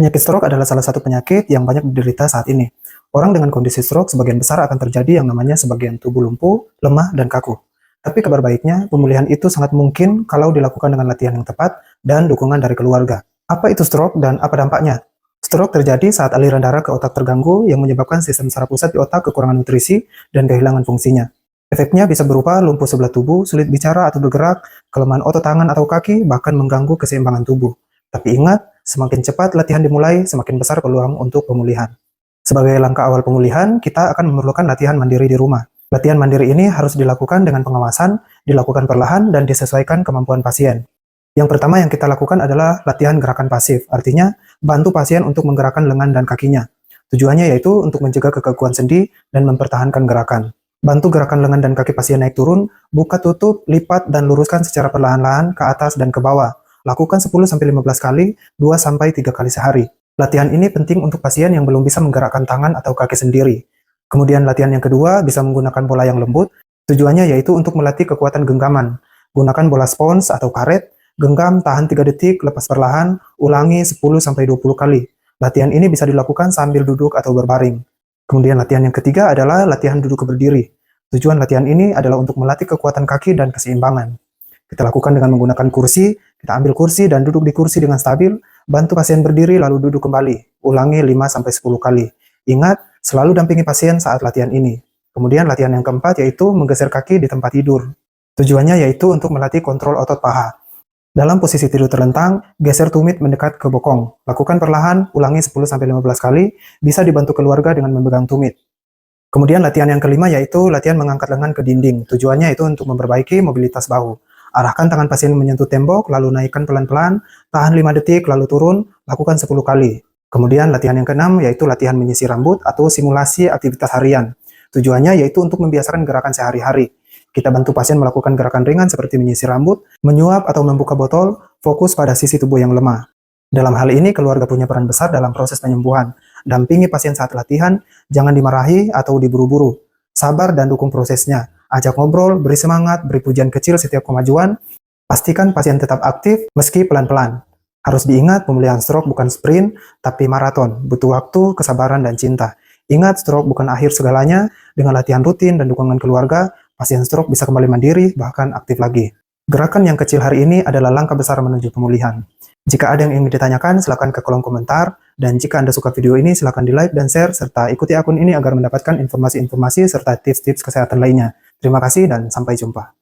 Penyakit stroke adalah salah satu penyakit yang banyak diderita saat ini. Orang dengan kondisi stroke sebagian besar akan terjadi yang namanya sebagian tubuh lumpuh, lemah, dan kaku. Tapi kabar baiknya, pemulihan itu sangat mungkin kalau dilakukan dengan latihan yang tepat dan dukungan dari keluarga. Apa itu stroke dan apa dampaknya? Stroke terjadi saat aliran darah ke otak terganggu yang menyebabkan sistem saraf pusat di otak kekurangan nutrisi dan kehilangan fungsinya. Efeknya bisa berupa lumpuh sebelah tubuh, sulit bicara atau bergerak, kelemahan otot tangan atau kaki, bahkan mengganggu keseimbangan tubuh. Tapi ingat, semakin cepat latihan dimulai, semakin besar peluang untuk pemulihan. Sebagai langkah awal pemulihan, kita akan memerlukan latihan mandiri di rumah. Latihan mandiri ini harus dilakukan dengan pengawasan, dilakukan perlahan, dan disesuaikan kemampuan pasien. Yang pertama yang kita lakukan adalah latihan gerakan pasif, artinya bantu pasien untuk menggerakkan lengan dan kakinya. Tujuannya yaitu untuk mencegah kekakuan sendi dan mempertahankan gerakan. Bantu gerakan lengan dan kaki pasien naik turun, buka tutup, lipat, dan luruskan secara perlahan-lahan ke atas dan ke bawah. Lakukan 10-15 kali, 2-3 kali sehari. Latihan ini penting untuk pasien yang belum bisa menggerakkan tangan atau kaki sendiri. Kemudian latihan yang kedua bisa menggunakan bola yang lembut. Tujuannya yaitu untuk melatih kekuatan genggaman. Gunakan bola spons atau karet, genggam, tahan 3 detik, lepas perlahan, ulangi 10-20 kali. Latihan ini bisa dilakukan sambil duduk atau berbaring. Kemudian latihan yang ketiga adalah latihan duduk berdiri. Tujuan latihan ini adalah untuk melatih kekuatan kaki dan keseimbangan. Kita lakukan dengan menggunakan kursi, kita ambil kursi dan duduk di kursi dengan stabil, bantu pasien berdiri lalu duduk kembali, ulangi 5-10 kali. Ingat, selalu dampingi pasien saat latihan ini. Kemudian latihan yang keempat yaitu menggeser kaki di tempat tidur. Tujuannya yaitu untuk melatih kontrol otot paha. Dalam posisi tidur terlentang, geser tumit mendekat ke bokong. Lakukan perlahan, ulangi 10-15 kali, bisa dibantu keluarga dengan memegang tumit. Kemudian latihan yang kelima yaitu latihan mengangkat lengan ke dinding. Tujuannya itu untuk memperbaiki mobilitas bahu. Arahkan tangan pasien menyentuh tembok, lalu naikkan pelan-pelan, tahan 5 detik, lalu turun, lakukan 10 kali. Kemudian latihan yang keenam yaitu latihan menyisir rambut atau simulasi aktivitas harian. Tujuannya yaitu untuk membiasakan gerakan sehari-hari. Kita bantu pasien melakukan gerakan ringan seperti menyisir rambut, menyuap atau membuka botol, fokus pada sisi tubuh yang lemah. Dalam hal ini, keluarga punya peran besar dalam proses penyembuhan. Dampingi pasien saat latihan, jangan dimarahi atau diburu-buru. Sabar dan dukung prosesnya. Ajak ngobrol, beri semangat, beri pujian kecil setiap kemajuan. Pastikan pasien tetap aktif meski pelan-pelan. Harus diingat, pemulihan stroke bukan sprint, tapi maraton. Butuh waktu, kesabaran, dan cinta. Ingat, stroke bukan akhir segalanya. Dengan latihan rutin dan dukungan keluarga, pasien stroke bisa kembali mandiri, bahkan aktif lagi. Gerakan yang kecil hari ini adalah langkah besar menuju pemulihan. Jika ada yang ingin ditanyakan, silakan ke kolom komentar. Dan jika Anda suka video ini, silakan di like dan share, serta ikuti akun ini agar mendapatkan informasi-informasi serta tips-tips kesehatan lainnya. Terima kasih dan sampai jumpa.